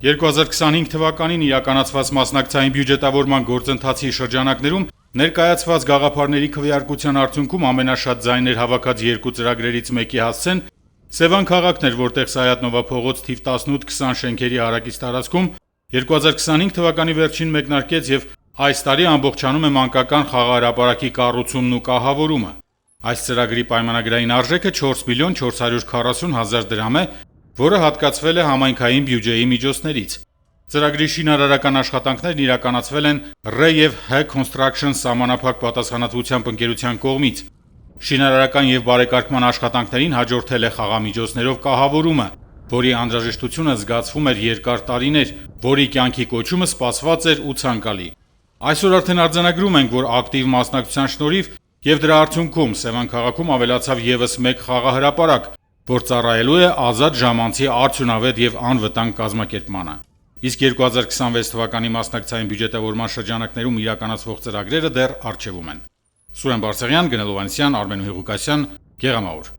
2025 թվականին իրականացված մասնակցային բյուջետավորման գործընթացի շրջանակներում ներկայացված գաղափարների քվեարկության արդյունքում ամենաշատ ձայներ հավաքած երկու ծրագրերից մեկի հասցեն Սևան քաղաքն էր, որտեղ Սայաթ-Նովա փողոց թիվ 18-20 շենքերի հարակից տարածքում 2025 թվականի վերջին մեկնարկեց եւ այս տարի ամբողջանում է մանկական խաղահրապարակի կառուցումն ու կահավորումը։ Այս ծրագրի պայմանագրային արժեքը 4 միլիոն 440 հազար դրամ է, որը հատկացվել է համայնքային բյուջեի միջոցներից։ Ծրագրի շինարարական աշխատանքներն իրականացվել են Ռ եւ Հ Construction սահմանափակ պատասխանատվությամբ ընկերության կողմից։ Շինարարական եւ բարեկարգման աշխատանքներին հաջորդել է խաղամիջոցներով կահավորումը, որի անհրաժեշտությունը զգացվում էր երկար տարիներ, որի կյանքի կոչումը սպասված էր ու ցանկալի։ Այսօր արդեն արձանագրում ենք, որ ակտիվ մասնակցության շնորհիվ եւ դրա արդյունքում Սևան քաղաքում ավելացավ եւս մեկ խաղահրապարակ, որ ծառայելու է ազատ ժամանցի արդյունավետ եւ անվտանգ կազմակերպմանը։ Իսկ 2026 թվականի մասնակցային բյուջետավորման շրջանակներում իրականացվող ծրագրերը դեռ առջևում են։ Սուրեն Բարսեղյան, Գնելովանցյան, Արմեն Հեղուկասյան, Գեղամաուր։